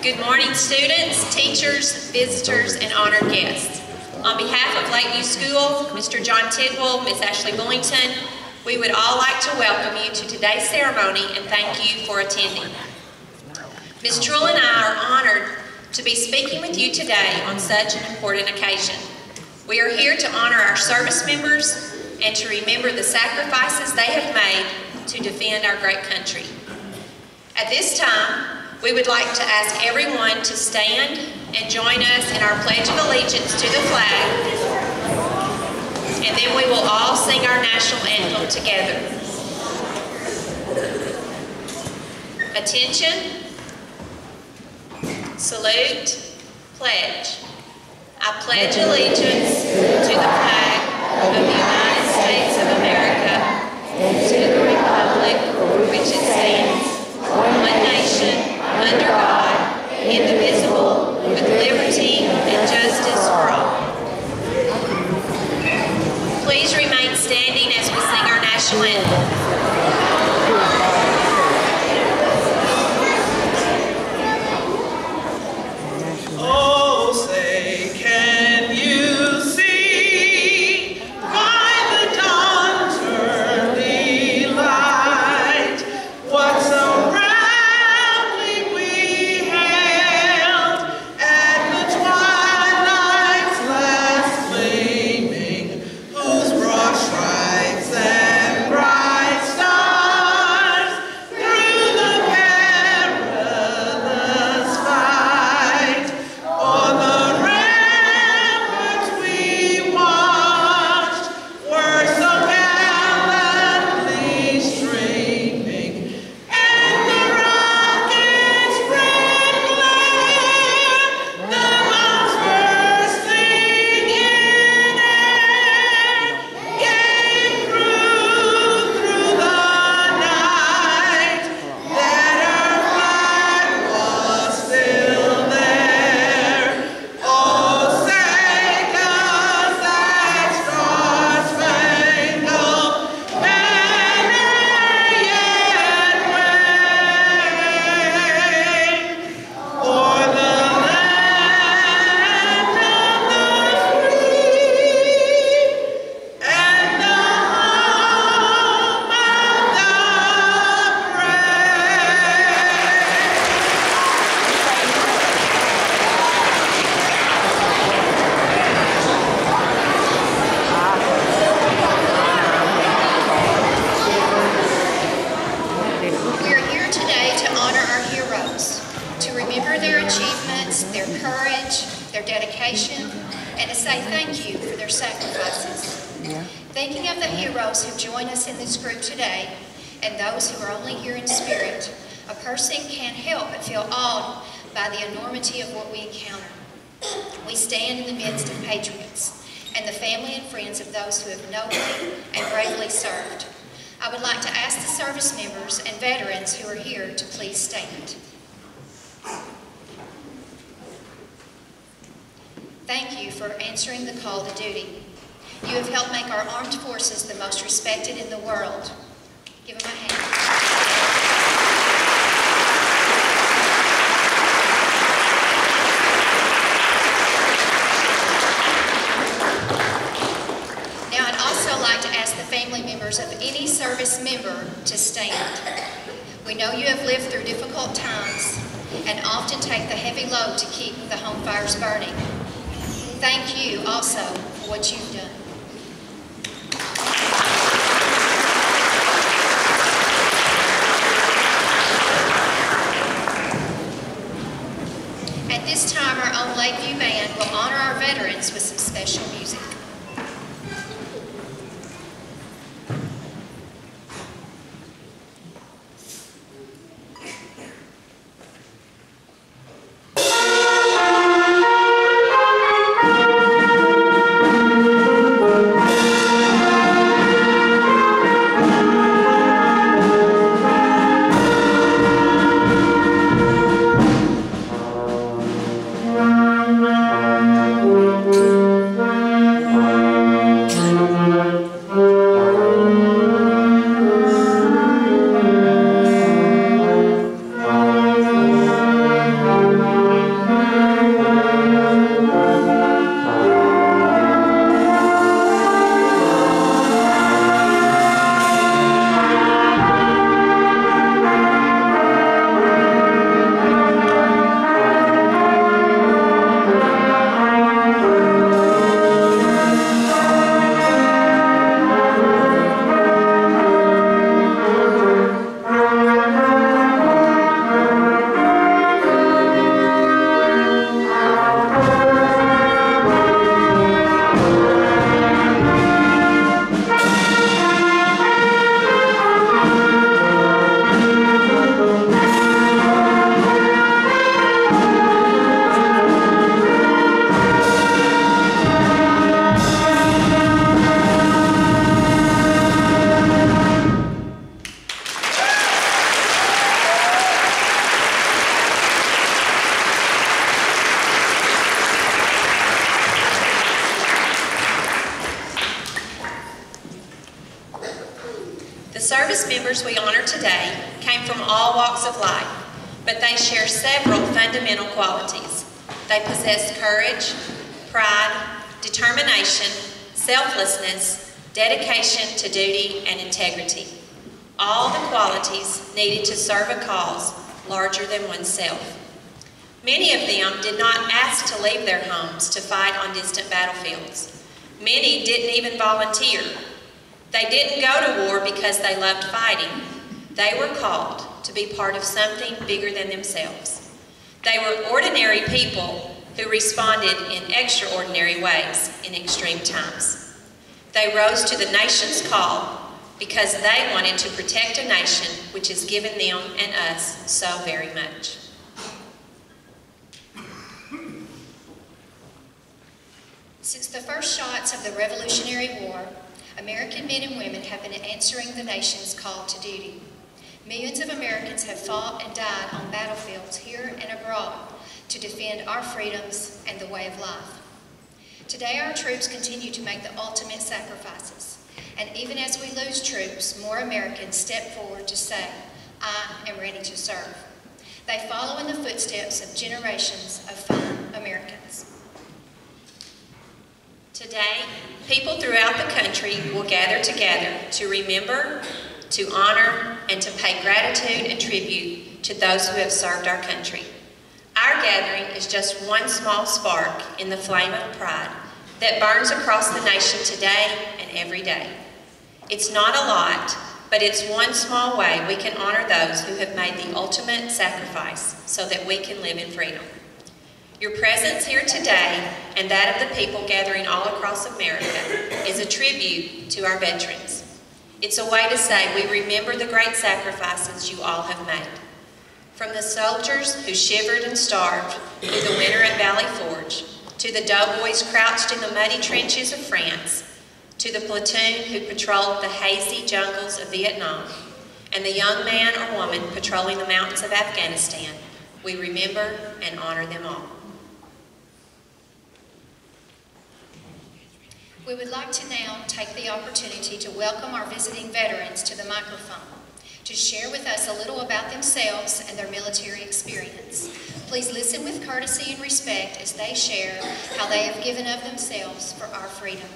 Good morning, students, teachers, visitors, and honored guests. On behalf of Lakeview School, Mr. John Tidwell, Ms. Ashley Bullington, we would all like to welcome you to today's ceremony and thank you for attending. Ms. Trull and I are honored to be speaking with you today on such an important occasion. We are here to honor our service members and to remember the sacrifices they have made to defend our great country. At this time, we would like to ask everyone to stand and join us in our Pledge of Allegiance to the flag, and then we will all sing our national anthem together. Attention, salute, pledge. I pledge allegiance to the flag of the United States of America and to the republic for which it stands, one nation, under God, indivisible, with liberty and justice for all. Please remain standing as we sing our national anthem. Oh, say, can you see by the dawn's early light what so proudly we hailed at the twilight's last gleaming, whose broad stripes and bright stars through the perilous fight o'er the ramparts we watched were so gallantly streaming, and the rocket's red glare, the bombs bursting in air, gave proof through the night that our flag was still there. Oh, say does that star-spangled banner yet wave o'er the land of the free and the home of the We are here today to honor our heroes, to remember their achievements, their courage, their dedication, and to say thank you for their sacrifices. Thinking of the heroes who join us in this group today, and those who are only here in spirit, a person can't help but feel awed by the enormity of what we encounter. We stand in the midst of patriots and the family and friends of those who have nobly and bravely served. I would like to ask the service members and veterans who are here to please stand. Thank you for answering the call to duty. You have helped make our armed forces the most respected in the world. Give them a hand. Now I'd also like to ask the family members of any service member to stand. We know you have lived through difficult times and often take the heavy load to keep the home fires burning. Thank you also for what you've done. At this time, our own Lakeview Band will honor our veterans with some special music. service members we honor today came from all walks of life, but they share several fundamental qualities. They possess courage, pride, determination, selflessness, dedication to duty, and integrity. All the qualities needed to serve a cause larger than oneself. Many of them did not ask to leave their homes to fight on distant battlefields. Many didn't even volunteer. They didn't go to war because they loved fighting. They were called to be part of something bigger than themselves. They were ordinary people who responded in extraordinary ways in extreme times. They rose to the nation's call because they wanted to protect a nation which has given them and us so very much. Since the first shots of the Revolutionary War, American men and women have been answering the nation's call to duty. Millions of Americans have fought and died on battlefields here and abroad to defend our freedoms and the way of life. Today, our troops continue to make the ultimate sacrifices. And even as we lose troops, more Americans step forward to say, I am ready to serve. They follow in the footsteps of generations of fine Americans. Today, people throughout the country will gather together to remember, to honor, and to pay gratitude and tribute to those who have served our country. Our gathering is just one small spark in the flame of pride that burns across the nation today and every day. It's not a lot, but it's one small way we can honor those who have made the ultimate sacrifice so that we can live in freedom. Your presence here today and that of the people gathering all across America is a tribute to our veterans. It's a way to say we remember the great sacrifices you all have made. From the soldiers who shivered and starved through the winter at Valley Forge, to the doughboys crouched in the muddy trenches of France, to the platoon who patrolled the hazy jungles of Vietnam, and the young man or woman patrolling the mountains of Afghanistan, we remember and honor them all. We would like to now take the opportunity to welcome our visiting veterans to the microphone to share with us a little about themselves and their military experience. Please listen with courtesy and respect as they share how they have given of themselves for our freedom.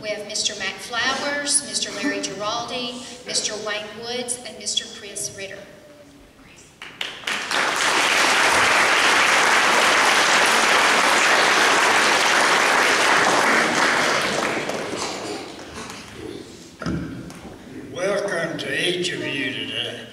We have Mr. Matt Flowers, Mr. Larry Giraldi, Mr. Wayne Woods, and Mr. Chris Ritter. Welcome to each of you today.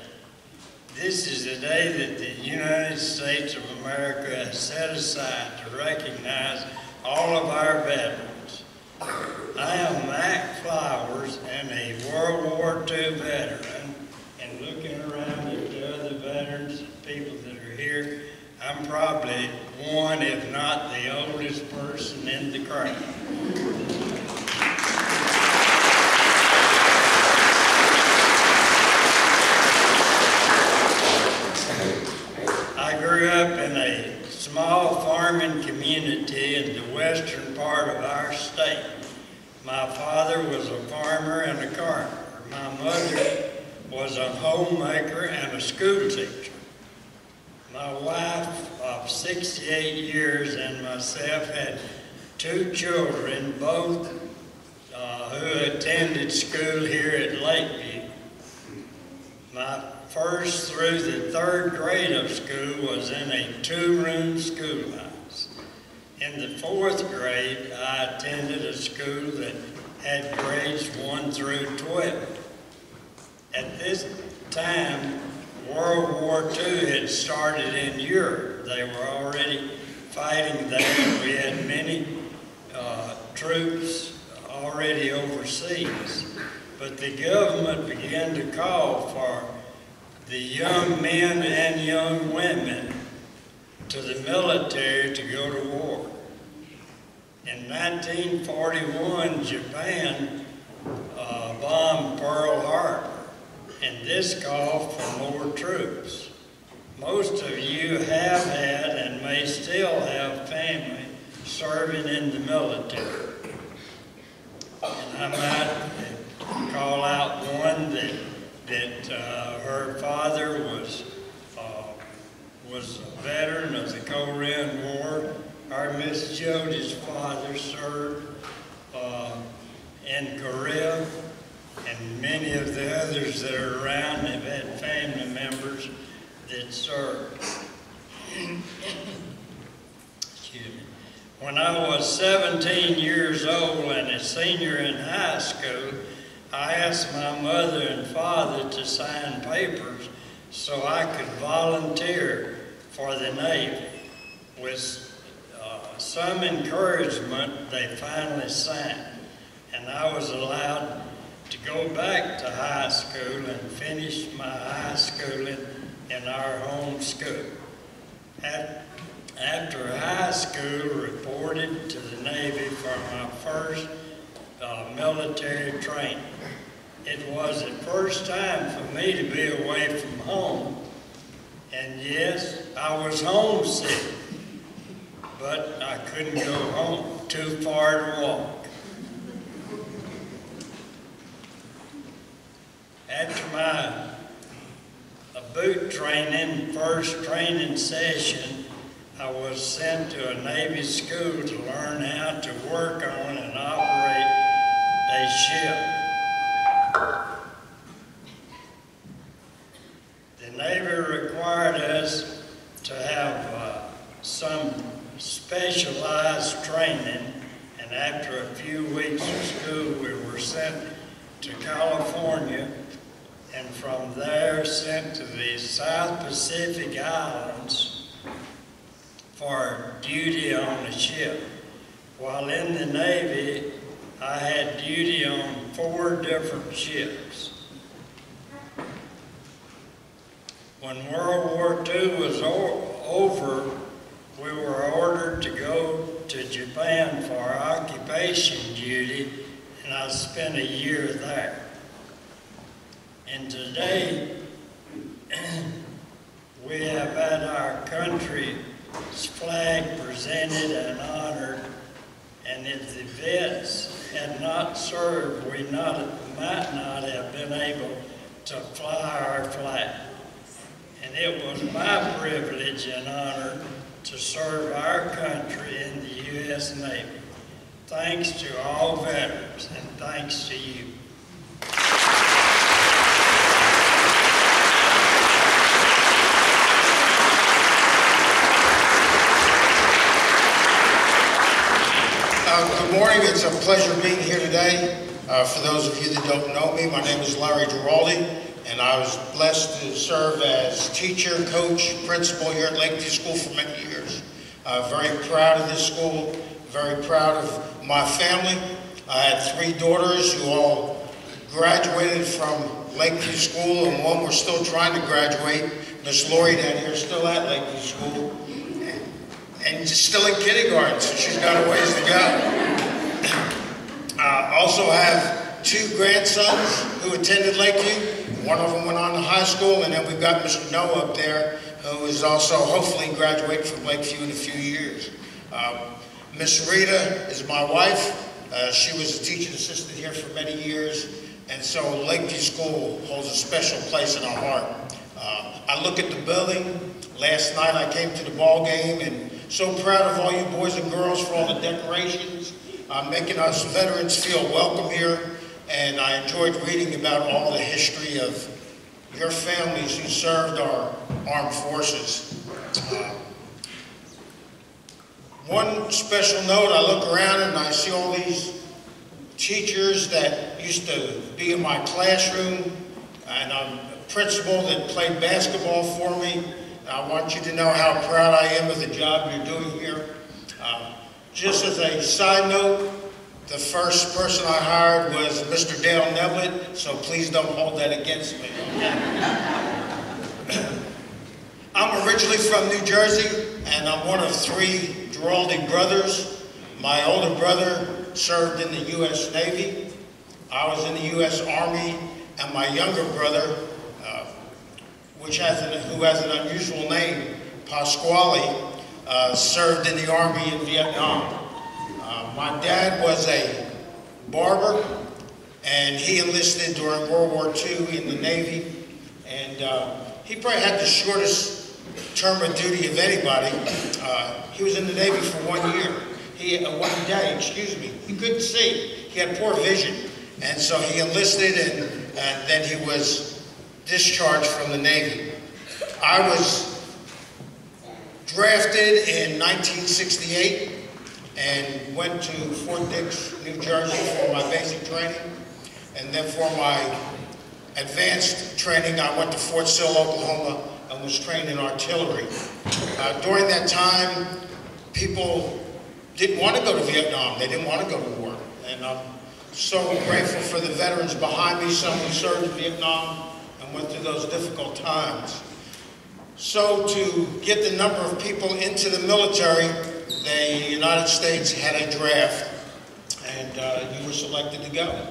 This is a day that the United States of America has set aside to recognize all of our veterans. I am Matt Flowers and a World War II veteran, and looking around at the other veterans and people that are here, I'm probably one, if not the oldest person in the crowd. I grew up in a small farming community in the western part of our state. My father was a farmer and a carpenter. My mother was a homemaker and a school teacher. My wife of 68 years and myself had 2 children, both who attended school here at Lakeview. My first through the 3rd grade of school was in a 2-room schoolhouse. In the 4th grade, I attended a school that had grades 1 through 12. At this time, World War II had started in Europe. They were already fighting there. We had many troops already overseas. But the government began to call for the young men and young women to the military to go to war. In 1941, Japan bombed Pearl Harbor, and this called for more troops. Most of you have had and may still have family serving in the military. And I might call out one that was a veteran of the Korean War. Our Miss Jody's father served in Korea, and many of the others that are around have had family members that served. Excuse me. When I was 17 years old and a senior in high school, I asked my mother and father to sign papers so I could volunteer for the Navy. With some encouragement, they finally signed, and I was allowed to go back to high school and finish my high schooling in our home school. After high school, reported to the Navy for my first military training. It was the first time for me to be away from home, and yes, I was homesick, but I couldn't go home, too far to walk. After my boot training, first training session, I was sent to a Navy school to learn how to work on and operate a ship. The Navy required us to have some specialized training, and after a few weeks of school, we were sent to California, and from there sent to the South Pacific Islands for duty on a ship. While in the Navy, I had duty on 4 different ships. When World War II was over, we were ordered to go to Japan for occupation duty, and I spent a year there. And today, we have had our country's flag presented and honored, and if the vets had not served, we might not have been able to fly our flag. And it was my privilege and honor to serve our country in the U.S. Navy. Thanks to all veterans, and thanks to you. Good morning. It's a pleasure being here today. For those of you that don't know me, my name is Larry Giraldi, and I was blessed to serve as teacher, coach, principal here at Lakeview School for many years. Very proud of this school, very proud of my family. I had 3 daughters who all graduated from Lakeview School, and one was still trying to graduate. Miss Lori down here is still at Lakeview School, and still in kindergarten, so she's got a ways to go. I also have 2 grandsons who attended Lakeview. One of them went on to high school, and then we've got Mr. Noah up there, who is also hopefully graduating from Lakeview in a few years. Miss Rita is my wife. She was a teaching assistant here for many years, and so Lakeview School holds a special place in our heart. I look at the building. Last night I came to the ball game, and so proud of all you boys and girls for all the decorations, making us veterans feel welcome here. And I enjoyed reading about all the history of your families who served our armed forces. One special note, I look around and I see all these teachers that used to be in my classroom, and I'm a principal that played basketball for me. I want you to know how proud I am of the job you're doing here. Just as a side note, the first person I hired was Mr. Dale Neblett, so please don't hold that against me. I'm originally from New Jersey, and I'm one of 3 Giraldi brothers. My older brother served in the U.S. Navy. I was in the U.S. Army, and my younger brother, who has an unusual name, Pasquale, served in the Army in Vietnam. My dad was a barber, and he enlisted during World War II in the Navy, and he probably had the shortest term of duty of anybody. He was in the Navy for 1 year. One day, excuse me. He couldn't see. He had poor vision. And so he enlisted, and then he was discharged from the Navy. I was drafted in 1968 and went to Fort Dix, New Jersey for my basic training. And then for my advanced training, I went to Fort Sill, Oklahoma, and was trained in artillery. During that time, people didn't want to go to Vietnam. They didn't want to go to war. And I'm so grateful for the veterans behind me, some who served in Vietnam and went through those difficult times. So to get the number of people into the military, the United States had a draft, and you were selected to go.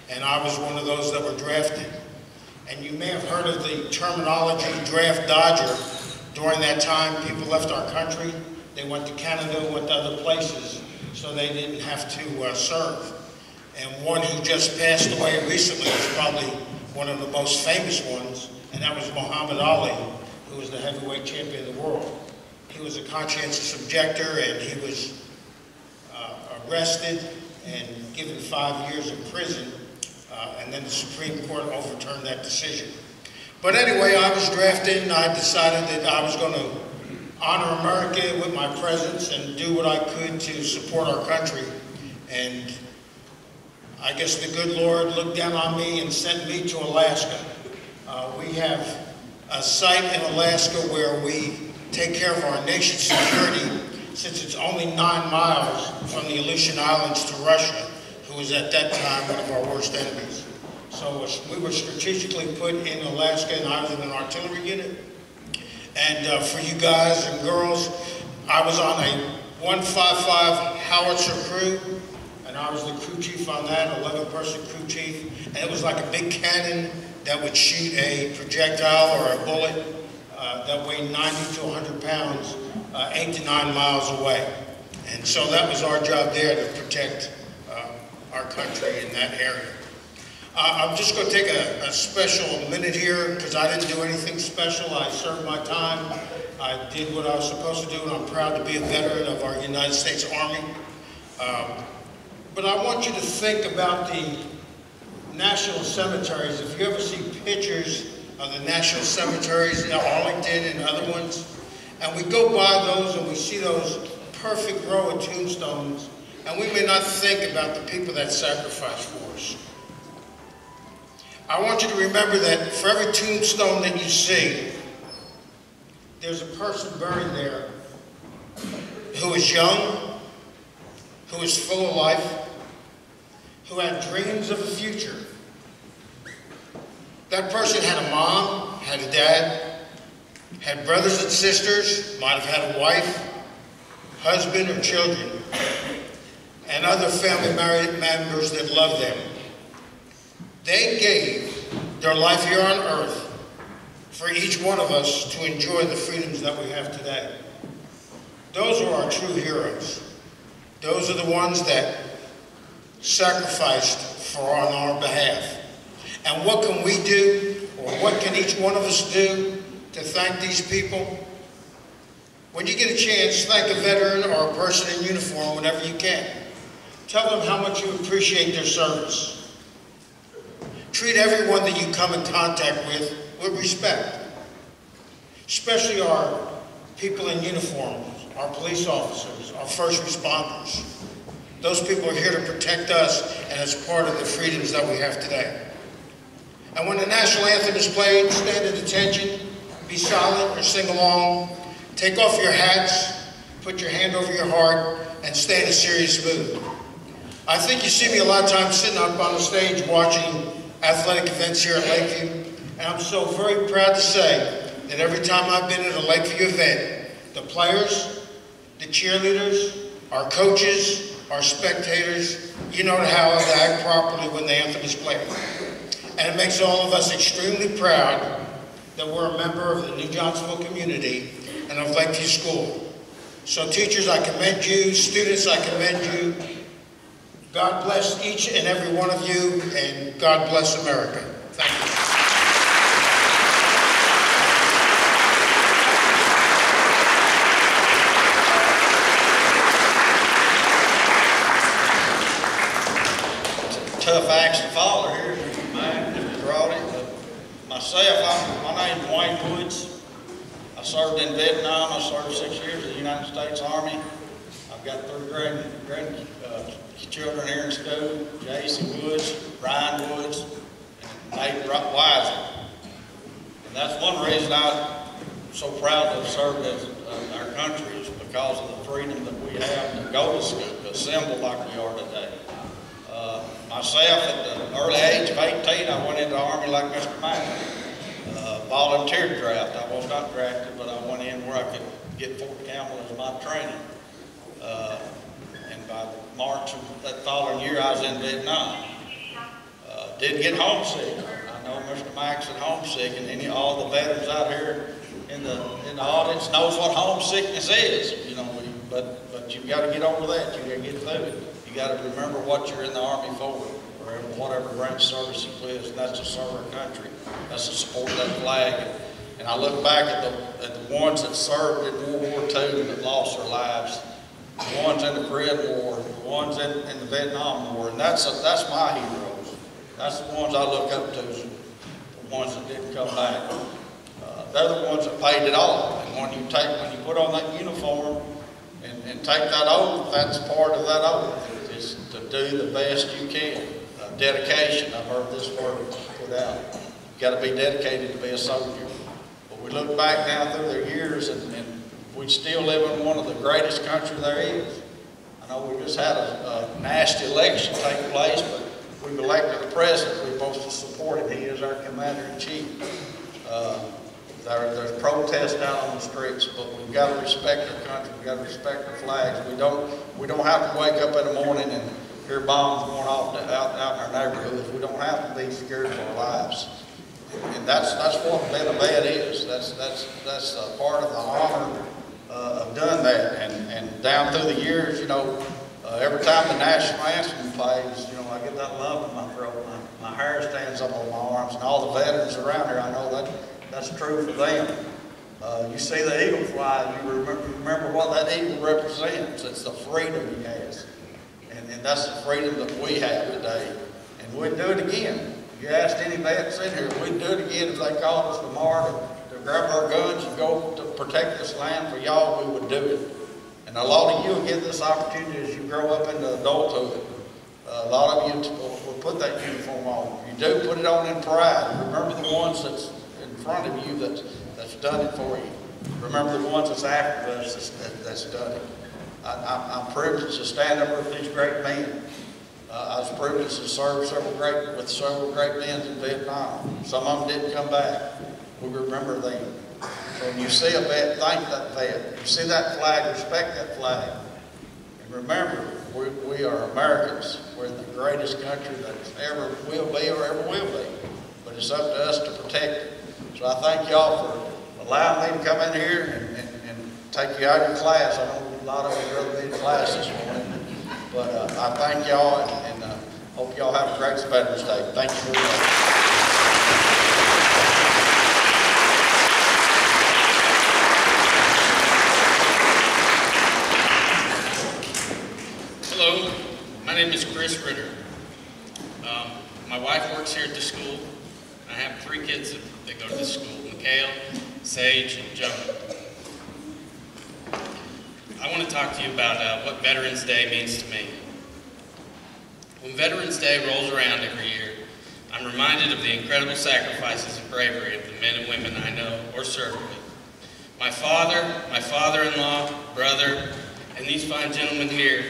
And I was one of those that were drafted. And you may have heard of the terminology draft dodger. During that time, people left our country. They went to Canada, went to other places, so they didn't have to serve. And one who just passed away recently was probably one of the most famous ones, and that was Muhammad Ali, who was the heavyweight champion of the world. He was a conscientious objector, and he was arrested and given 5 years in prison, and then the Supreme Court overturned that decision. But anyway, I was drafted, and I decided that I was going to honor America with my presence and do what I could to support our country. And I guess the good Lord looked down on me and sent me to Alaska. We have a site in Alaska where we take care of our nation's security, since it's only 9 miles from the Aleutian Islands to Russia, who was at that time one of our worst enemies. So we were strategically put in Alaska, and I was in an artillery unit. And for you guys and girls, I was on a 155 howitzer crew, and I was the crew chief on that, 11-person crew chief. And it was like a big cannon that would shoot a projectile or a bullet that weighed 90 to 100 pounds, 8 to 9 miles away. And so that was our job there, to protect our country in that area. I'm just going to take a special minute here, because I didn't do anything special. I served my time. I did what I was supposed to do, and I'm proud to be a veteran of our United States Army. But I want you to think about the national cemeteries. If you ever see pictures of the national cemeteries in Arlington and other ones, and we go by those and we see those perfect row of tombstones, and we may not think about the people that sacrificed for us. I want you to remember that for every tombstone that you see, there's a person buried there who is young, who is full of life, who had dreams of a future. That person had a mom, had a dad, had brothers and sisters, might have had a wife, husband, or children, and other family members that loved them. They gave their life here on earth for each one of us to enjoy the freedoms that we have today. Those are our true heroes. Those are the ones that sacrificed on our behalf. And what can we do, or what can each one of us do to thank these people? When you get a chance, thank a veteran or a person in uniform whenever you can. Tell them how much you appreciate their service. Treat everyone that you come in contact with respect, especially our people in uniform, our police officers, our first responders. Those people are here to protect us, and as part of the freedoms that we have today. And when the national anthem is played, stand at attention, be silent or sing along, take off your hats, put your hand over your heart, and stay in a serious mood. I think you see me a lot of times sitting up on the stage watching athletic events here at Lakeview, and I'm so very proud to say that every time I've been at a Lakeview event, the players, the cheerleaders, our coaches, our spectators, you know how to act properly when the anthem is played. And it makes all of us extremely proud that we're a member of the New Johnsonville community and of Lakeview School. So teachers, I commend you. Students, I commend you. God bless each and every one of you, and God bless America. Thank you. Jackson Fowler here, Mr. Rowdy. Myself, my name's Wayne Woods. I served in Vietnam. I served 6 years in the United States Army. I've got 3 grandchildren here in school, Jason Woods, Ryan Woods, and Nate Weiser. And that's one reason I'm so proud to have served as our country, is because of the freedom that we have to go to school, to assemble like we are today. Myself, at the early age of 18, I went into the Army like Mr. Mack. Volunteer draft. I was not drafted, but I went in where I could get Fort Campbell as my training. And by March of that following year, I was in Vietnam. Did get homesick. I know Mr. Mack's at homesick, and all the veterans out here in the audience knows what homesickness is. You know, but you've got to get over that. You've got to get through it. You got to remember what you're in the Army for, or whatever branch service it is, and that's to serve our country. That's to support that flag. And I look back at the ones that served in World War II that lost their lives, the ones in the Korean War, the ones in the Vietnam War, and that's my heroes. That's the ones I look up to, the ones that didn't come back. They're the ones that paid it all. And when you put on that uniform and take that oath, that's part of that oath, is to do the best you can. Dedication, I've heard this word put out. You've got to be dedicated to be a soldier. But we look back now through the years, and we still live in one of the greatest countries there is. I know we just had a nasty election take place, but we've elected a president. We're supposed to support him. He is our commander-in-chief. There's protests down on the streets, but we've got to respect our country. We've got to respect our flags. We don't have to wake up in the morning and hear bombs going off out in our neighborhoods. We don't have to be scared for our lives. And that's what being a vet is. That's a part of the honor of doing that. And down through the years, you know, every time the national anthem plays, you know, I get that lump in my throat. My hair stands up on my arms, and all the veterans around here, I know that's true for them. You see the eagle fly, and you remember what that eagle represents. It's the freedom he has. And that's the freedom that we have today. And we'd do it again. If you asked any vets in here, we'd do it again if they called us tomorrow to grab our guns and go to protect this land for y'all, we would do it. And a lot of you will get this opportunity as you grow up into adulthood. A lot of you will put that uniform on. You do put it on in pride. Remember the ones that's in front of you that's done it for you. Remember the ones that's after us that's done it. I'm privileged to stand up with these great men. I was privileged to serve with several great men in Vietnam. Some of them didn't come back. We remember them. So when you see a vet, thank that vet. You see that flag, respect that flag. And remember, we are Americans. We're in the greatest country that ever will be or ever will be. But it's up to us to protect it. So I thank y'all for allowing me to come in here and take you out of your class. I know a lot of you rather be in class this morning. But I thank y'all and hope y'all have a great Veterans Day. Thank you very much. Hello, my name is Chris Ritter. My wife works here at the school. I have 3 kids that go to this school, Mikhail, Sage, and Joan. I want to talk to you about what Veterans Day means to me. When Veterans Day rolls around every year, I'm reminded of the incredible sacrifices and bravery of the men and women I know or served with. My father, my father-in-law, brother, and these fine gentlemen here.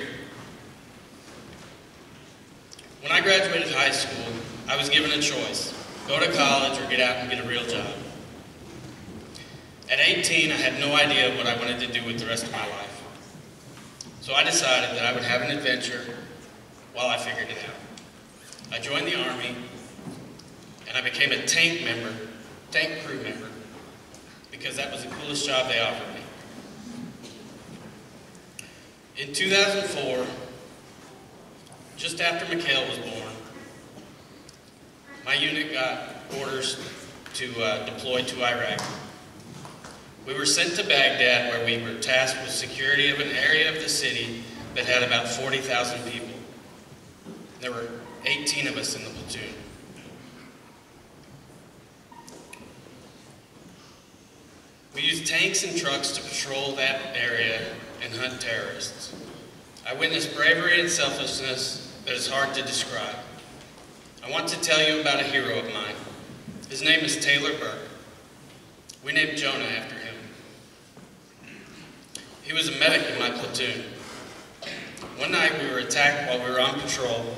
When I graduated high school, I was given a choice: go to college or get out and get a real job. At 18, I had no idea what I wanted to do with the rest of my life. So I decided that I would have an adventure while I figured it out. I joined the Army, and I became a tank crew member, because that was the coolest job they offered me. In 2004, just after Mikhail was born, my unit got orders to deploy to Iraq. We were sent to Baghdad, where we were tasked with security of an area of the city that had about 40,000 people. There were 18 of us in the platoon. We used tanks and trucks to patrol that area and hunt terrorists. I witnessed bravery and selflessness that is hard to describe. I want to tell you about a hero of mine. His name is Taylor Burke. We named Jonah after him. He was a medic in my platoon. One night we were attacked while we were on patrol,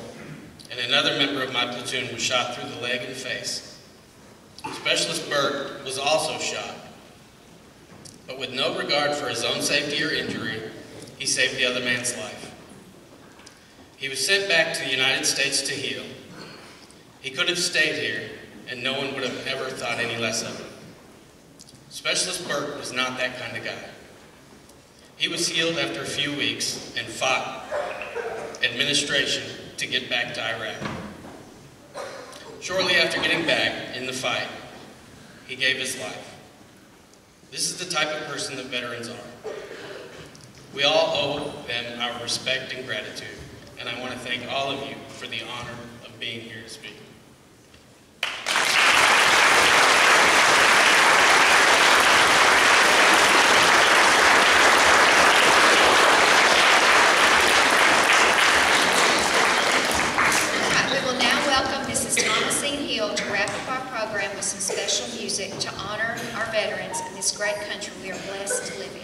and another member of my platoon was shot through the leg and face. Specialist Burke was also shot, but with no regard for his own safety or injury, he saved the other man's life. He was sent back to the United States to heal. He could have stayed here, and no one would have ever thought any less of him. Specialist Burke was not that kind of guy. He was healed after a few weeks and fought administration to get back to Iraq. Shortly after getting back in the fight, he gave his life. This is the type of person that veterans are. We all owe them our respect and gratitude, and I want to thank all of you for the honor of being here to speak. To wrap up our program with some special music to honor our veterans in this great country we are blessed to live in.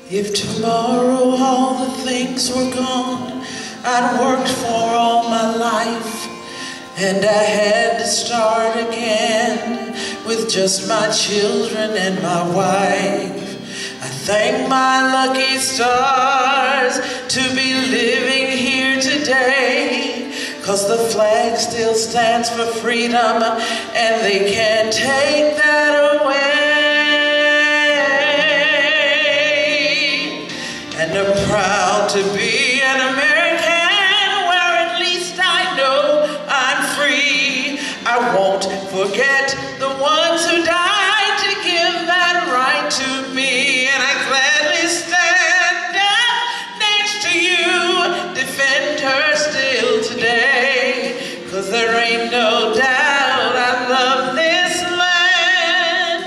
If tomorrow all the things were gone I'd worked for all my life, and I had to start again with just my children and my wife, I thank my lucky stars to be living here today, 'cause the flag still stands for freedom and they can't take that away. And I'm proud to be an American, where at least I know I'm free. I won't forget the ones who died to give that right to me. And I gladly stand up next to you, defend her still today, 'cause there ain't no doubt I love this land.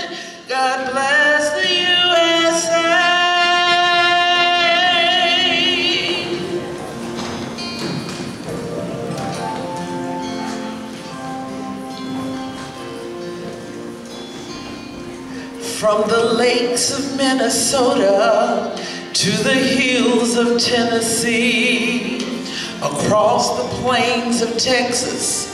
God bless the USA. From the lakes of Minnesota to the hills of Tennessee, across the plains of Texas,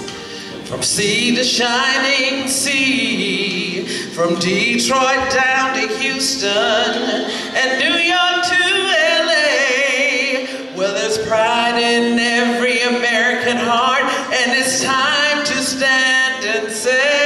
from sea to shining sea, from Detroit down to Houston and New York to LA, well, there's pride in every American heart, and it's time to stand and say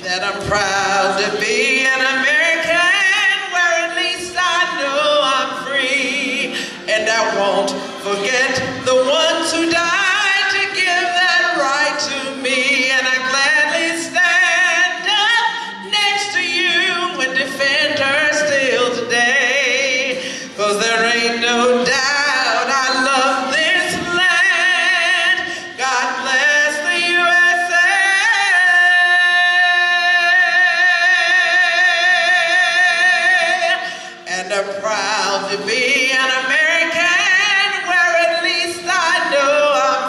that I'm proud to be an American, where at least I know I'm free. And I won't forget the ones who died to give that right to me. And I gladly stand up next to you and defend her still today, 'cause there ain't no doubt I love this land. God bless the USA. And I'm proud to be an American, where at least I know I'm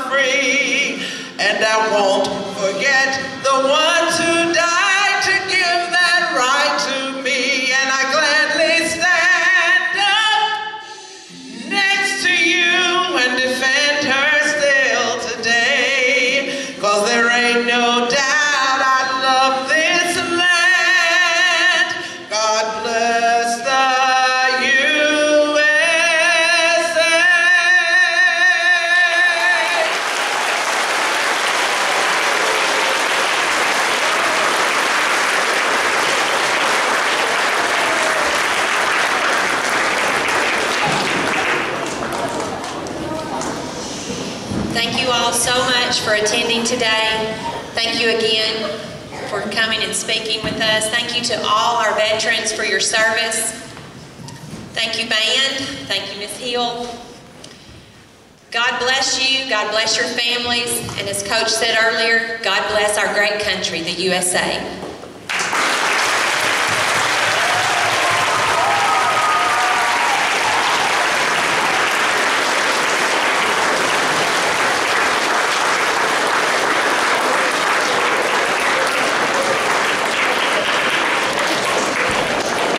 Thank you all so much for attending today. Thank you again for coming and speaking with us. Thank you to all our veterans for your service. Thank you, band. Thank you, Ms. Hill. God bless you. God bless your families. And as Coach said earlier, God bless our great country, the USA.